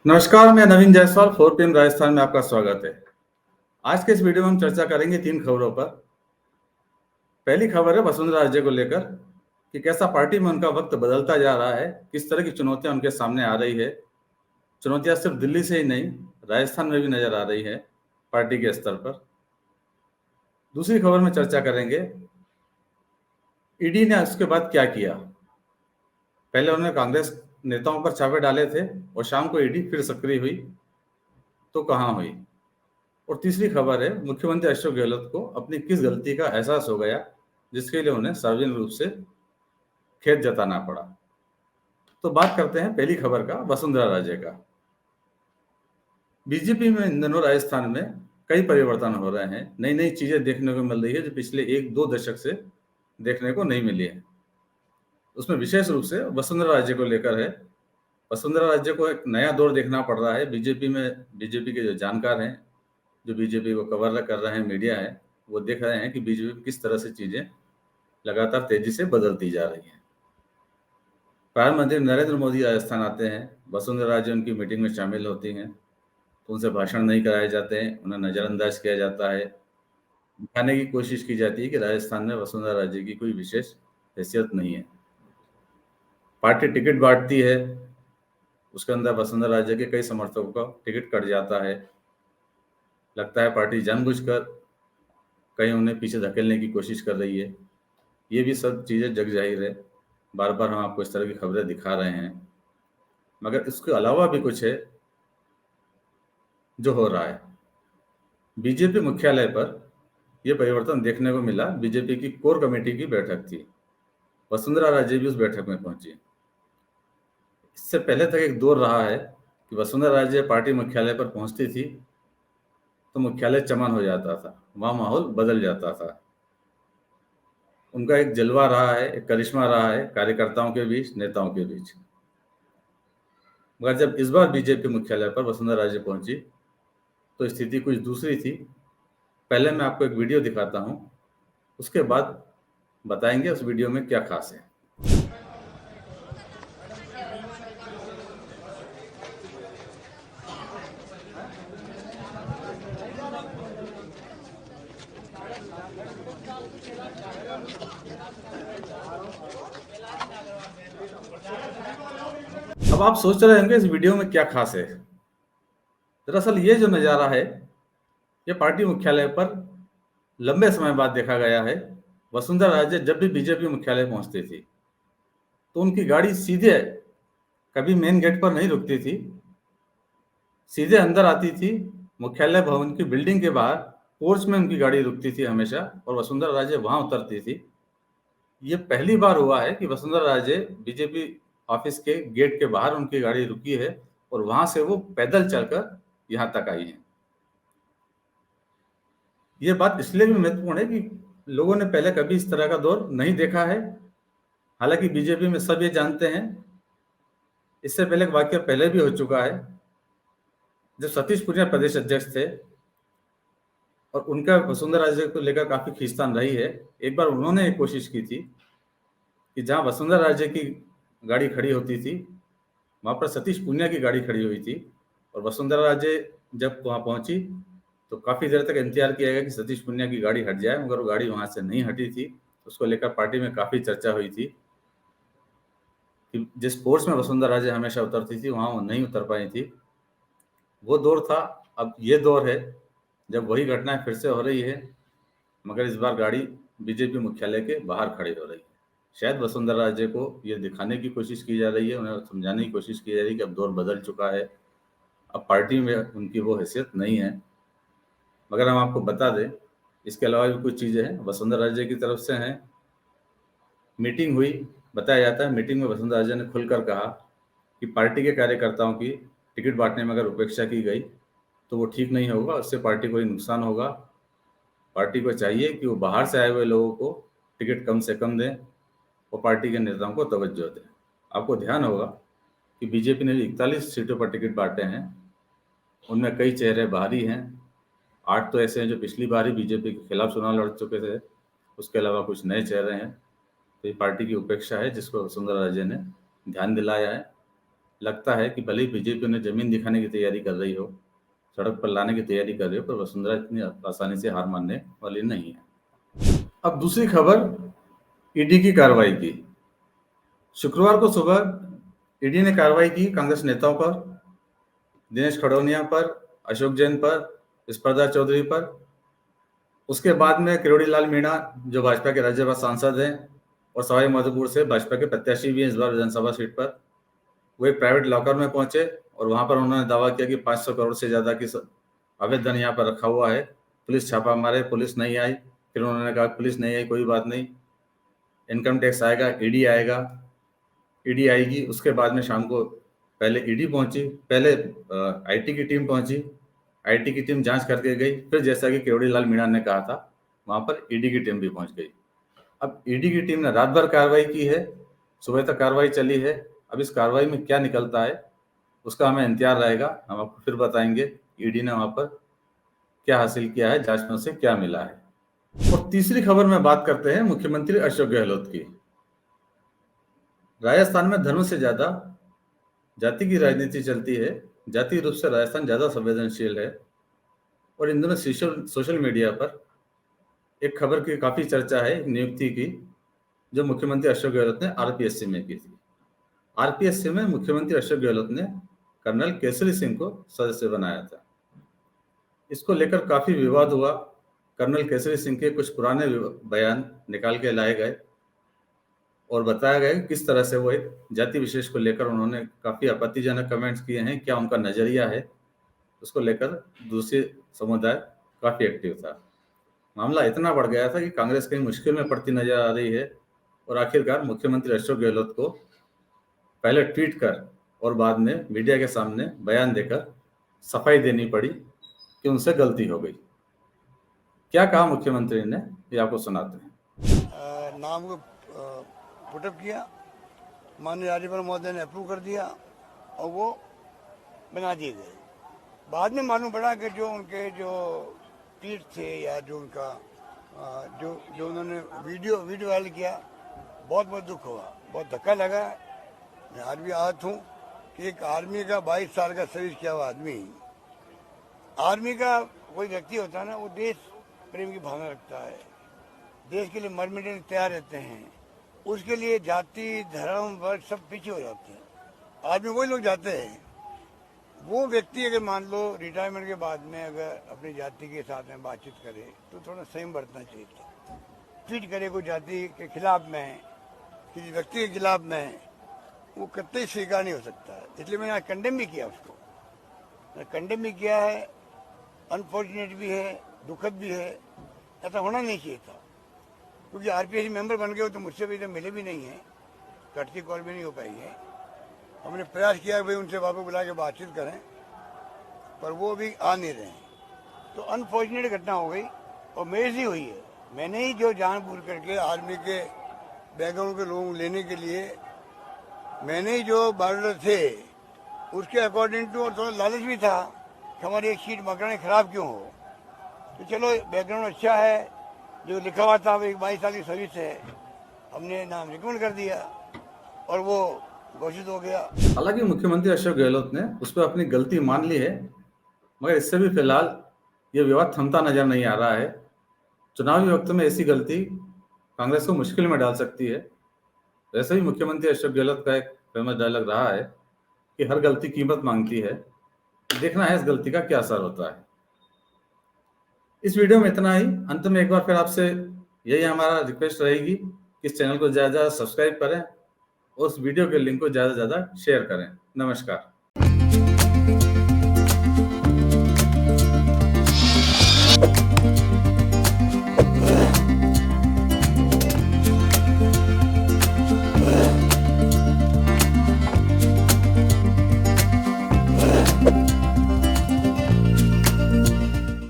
नमस्कार, मैं नवीन जायसवाल 4PM राजस्थान में आपका स्वागत है। आज के इस वीडियो में हम चर्चा करेंगे 3 खबरों पर। पहली खबर है वसुंधरा राजे को लेकर कि कैसा पार्टी में उनका वक्त बदलता जा रहा है, किस तरह की चुनौतियां उनके सामने आ रही है। चुनौतियां सिर्फ दिल्ली से ही नहीं, राजस्थान में भी नजर आ रही है पार्टी के स्तर पर। दूसरी खबर में चर्चा करेंगे ईडी ने उसके बाद क्या किया। पहले उन्होंने कांग्रेस नेताओं पर छापे डाले थे और शाम को ईडी फिर सक्रिय हुई, तो कहां हुई। और तीसरी खबर है मुख्यमंत्री अशोक गहलोत को अपनी किस गलती का एहसास हो गया जिसके लिए उन्हें सार्वजनिक रूप से खेद जताना पड़ा। तो बात करते हैं पहली खबर का, वसुंधरा राजे का। बीजेपी में इन दिनों राजस्थान में कई परिवर्तन हो रहे हैं, नई नई चीजें देखने को मिल रही है जो पिछले 1-2 दशक से देखने को नहीं मिली है। उसमें विशेष रूप से वसुंधरा राजे को लेकर है। वसुंधरा राजे को एक नया दौर देखना पड़ रहा है बीजेपी में। बीजेपी के जो जानकार हैं, जो बीजेपी को कवर कर रहे हैं, मीडिया है, वो देख रहे हैं कि बीजेपी में किस तरह से चीजें लगातार तेजी से बदलती जा रही हैं। प्रधानमंत्री नरेंद्र मोदी राजस्थान आते हैं, वसुंधरा राजे उनकी मीटिंग में शामिल होती हैं, तो उनसे भाषण नहीं कराए जाते हैं, उन्हें नजरअंदाज किया जाता है। दिखाने की कोशिश की जाती है कि राजस्थान में वसुंधरा राजे की कोई विशेष हैसियत नहीं है। पार्टी टिकट बांटती है, उसके अंदर वसुंधरा राजे के कई समर्थकों का टिकट कट जाता है। लगता है पार्टी जानबूझकर कहीं उन्हें पीछे धकेलने की कोशिश कर रही है। ये भी सब चीज़ें जग जाहिर है, बार बार हम आपको इस तरह की खबरें दिखा रहे हैं। मगर इसके अलावा भी कुछ है जो हो रहा है। बीजेपी मुख्यालय पर यह परिवर्तन देखने को मिला। बीजेपी की कोर कमेटी की बैठक थी, वसुंधरा राजे भी उस बैठक में पहुंची। इससे पहले तक एक दौर रहा है कि वसुंधरा राजे पार्टी मुख्यालय पर पहुंचती थी तो मुख्यालय चमन हो जाता था, वहां माहौल बदल जाता था। उनका एक जलवा रहा है, एक करिश्मा रहा है कार्यकर्ताओं के बीच, नेताओं के बीच। मगर जब इस बार बीजेपी मुख्यालय पर वसुंधरा राजे पहुंची तो स्थिति कुछ दूसरी थी। पहले मैं आपको एक वीडियो दिखाता हूं, उसके बाद बताएंगे उस वीडियो में क्या खास है। अब आप सोच रहे होंगे इस वीडियो में क्या खास है। दरअसल ये जो नजारा है, ये पार्टी मुख्यालय पर लंबे समय बाद देखा गया है। वसुंधरा राजे जब भी बीजेपी मुख्यालय पहुंचती थी तो उनकी गाड़ी सीधे कभी मेन गेट पर नहीं रुकती थी, सीधे अंदर आती थी। मुख्यालय भवन की बिल्डिंग के बाहर पोर्च में उनकी गाड़ी रुकती थी हमेशा, और वसुंधरा राजे वहां उतरती थी। ये पहली बार हुआ है कि वसुंधरा राजे बीजेपी ऑफिस के गेट के बाहर उनकी गाड़ी रुकी है और वहां से वो पैदल चलकर यहां तक आई है। ये बात इसलिए भी महत्वपूर्ण है कि लोगों ने पहले कभी इस तरह का दौर नहीं देखा है। हालांकि बीजेपी में सब ये जानते हैं, इससे पहले एक वाक्य पहले भी हो चुका है। जब सतीश पूनिया प्रदेश अध्यक्ष थे और उनका वसुंधरा राजे को लेकर काफी खींचतान रही है, एक बार उन्होंने एक कोशिश की थी कि जहां वसुंधरा राजे की गाड़ी खड़ी होती थी वहां पर सतीश पूनिया की गाड़ी खड़ी हुई थी, और वसुंधरा राजे जब वहां पहुंची तो काफी देर तक इंतजार किया गया कि सतीश पुनिया की गाड़ी हट जाए, मगर वो गाड़ी वहां से नहीं हटी थी। उसको लेकर पार्टी में काफी चर्चा हुई थी कि जिस फोर्स में वसुंधरा राजे हमेशा उतरती थी वहां वो नहीं उतर पाई थी। वो दौर था। अब ये दौर है जब वही घटनाएं फिर से हो रही है, मगर इस बार गाड़ी बीजेपी मुख्यालय के बाहर खड़ी हो रही है। शायद वसुंधरा राजे को ये दिखाने की कोशिश की जा रही है, उन्हें समझाने की कोशिश की जा रही है कि अब दौर बदल चुका है, अब पार्टी में उनकी वो हैसियत नहीं है। मगर हम आपको बता दें, इसके अलावा भी कुछ चीज़ें हैं वसुंधरा राजे की तरफ से हैं। मीटिंग हुई, बताया जाता है मीटिंग में वसुंधरा राजे ने खुलकर कहा कि पार्टी के कार्यकर्ताओं की टिकट बांटने में अगर उपेक्षा की गई तो वो ठीक नहीं होगा, उससे पार्टी को ही नुकसान होगा। पार्टी को चाहिए कि वो बाहर से आए हुए लोगों को टिकट कम से कम दें और पार्टी के नेताओं को तवज्जो दें। आपको ध्यान होगा कि बीजेपी ने 41 सीटों पर टिकट बांटे हैं, उनमें कई चेहरे बाहरी हैं। 8 तो ऐसे हैं जो पिछली बार ही बीजेपी के खिलाफ चुनाव लड़ चुके थे, उसके अलावा कुछ नए चेहरे हैं। तो ये पार्टी की उपेक्षा है जिसको वसुंधरा राजे ने ध्यान दिलाया है। लगता है कि भले ही बीजेपी उन्हें जमीन दिखाने की तैयारी कर रही हो, सड़क पर लाने की तैयारी कर रही हो, पर वसुंधरा इतनी आसानी से हार मानने वाली नहीं है। अब दूसरी खबर ईडी की कार्रवाई की। शुक्रवार को सुबह ईडी ने कार्रवाई की कांग्रेस नेताओं पर, दिनेश खड़ोनिया पर, अशोक जैन पर, स्पर्धा चौधरी पर। उसके बाद में किरोड़ी लाल मीणा, जो भाजपा के राज्यसभा सांसद हैं और सवाई माधोपुर से भाजपा के प्रत्याशी भी हैं इस बार विधानसभा सीट पर, वो एक प्राइवेट लॉकर में पहुंचे और वहां पर उन्होंने दावा किया कि 500 करोड़ से ज्यादा की अवैध धन यहाँ पर रखा हुआ है। पुलिस छापा मारे, पुलिस नहीं आई। फिर उन्होंने कहा पुलिस नहीं आई, कोई बात नहीं, इनकम टैक्स आएगा, ईडी आएगा, ईडी आएगी। उसके बाद में शाम को पहले ईडी पहुंची, पहले आईटी की टीम पहुंची, आईटी की टीम जांच करके गई। फिर जैसा कि किरोड़ी लाल मीणा ने कहा था, वहां पर ईडी की टीम भी पहुंच गई। अब ईडी की टीम ने रात भर कार्रवाई की है, सुबह तक कार्रवाई चली है। अब इस कार्रवाई में क्या निकलता है उसका हमें इंतजार रहेगा, हम आपको फिर बताएंगे ईडी ने वहां पर क्या हासिल किया है, जांच में उसे क्या मिला है। और तीसरी खबर में बात करते हैं मुख्यमंत्री अशोक गहलोत की। राजस्थान में धर्म से ज्यादा जाति की राजनीति चलती है। जाति रूप से राजस्थान ज्यादा संवेदनशील है और इन दिनों सोशल मीडिया पर एक खबर की काफी चर्चा है, एक नियुक्ति की, जो मुख्यमंत्री अशोक गहलोत ने आरपीएससी में की थी। आरपीएससी में मुख्यमंत्री अशोक गहलोत ने कर्नल केसरी सिंह को सदस्य बनाया था। इसको लेकर काफी विवाद हुआ। कर्नल केसरी सिंह के कुछ पुराने बयान निकाल के लाए गए और बताया गया कि किस तरह से वो एक जाति विशेष को लेकर उन्होंने काफी आपत्तिजनक कमेंट्स किए हैं, क्या उनका नजरिया है, उसको लेकर दूसरे समुदाय काफी एक्टिव था। मामला इतना बढ़ गया था कि कांग्रेस कहीं मुश्किल में पड़ती नजर आ रही है और आखिरकार मुख्यमंत्री अशोक गहलोत को पहले ट्वीट कर और बाद में मीडिया के सामने बयान देकर सफाई देनी पड़ी कि उनसे गलती हो गई। क्या कहा मुख्यमंत्री ने, ये आपको सुनाते हैं। नाम को पुटअप किया, माननीय राज्यपाल महोदय ने अप्रूव कर दिया और वो बना दिए गए। बाद में मालूम पड़ा कि जो उनके जो ट्वीट थे या जो उनका जो उन्होंने वीडियो वायरल किया, बहुत दुख हुआ, बहुत धक्का लगा। मैं आज भी आहत हूँ कि एक आर्मी का 22 साल का सर्विस किया हुआ आदमी, आर्मी का कोई व्यक्ति होता है ना, वो देश प्रेम की भावना रखता है, देश के लिए मर मिटने तैयार रहते हैं। उसके लिए जाति, धर्म, वर्ग सब पीछे हो जाते हैं। आर्मी वही लोग जाते हैं। वो व्यक्ति अगर मान लो रिटायरमेंट के बाद में अगर अपनी जाति के साथ में बातचीत करे तो थोड़ा संयम बरतना चाहिए था। ट्वीट करे कोई जाति के खिलाफ में है, किसी व्यक्ति के खिलाफ में है, वो कतई स्वीकार नहीं हो सकता है। इसलिए मैंने आज कंडेम भी किया उसको, मैंने कंडेम भी किया है। अनफॉर्चुनेट भी है, दुखद भी है, ऐसा होना नहीं चाहिए था। क्योंकि आरपीएससी मेंबर बन गए हो तो मुझसे भी तो मिले भी नहीं है, कटकी कॉल भी नहीं हो पाई है। हमने प्रयास किया कि भाई उनसे वापस बुला के बातचीत करें, पर वो भी आ नहीं रहे हैं। तो अनफॉर्चुनेट घटना हो गई और मेरे से हुई है। मैंने ही जो जानबूझ करके आर्मी के बैकग्राउंड के लोगों लेने के लिए मैंने ही जो बायोडाटा थे उसके अकॉर्डिंग टू, और थोड़ा लालच भी था कि हमारी एक सीट मकराने खराब क्यों हो। तो चलो बैकग्राउंड अच्छा है, जो लिखा हुआ था वो एक 22 साल की सर्विस है, हमने नाम रिकमेंड कर दिया और वो घोषित हो गया। हालांकि मुख्यमंत्री अशोक गहलोत ने उस पर अपनी गलती मान ली है, मगर इससे भी फिलहाल ये विवाद थमता नजर नहीं आ रहा है। चुनावी वक्त में ऐसी गलती कांग्रेस को मुश्किल में डाल सकती है। वैसे भी मुख्यमंत्री अशोक गहलोत का एक फेमस डायलॉग रहा है कि हर गलती कीमत मांगती है। देखना है इस गलती का क्या असर होता है। इस वीडियो में इतना ही। अंत में एक बार फिर आपसे यही हमारा रिक्वेस्ट रहेगी कि इस चैनल को ज्यादा सब्सक्राइब करें और उस वीडियो के लिंक को ज्यादा से ज्यादा शेयर करें। नमस्कार।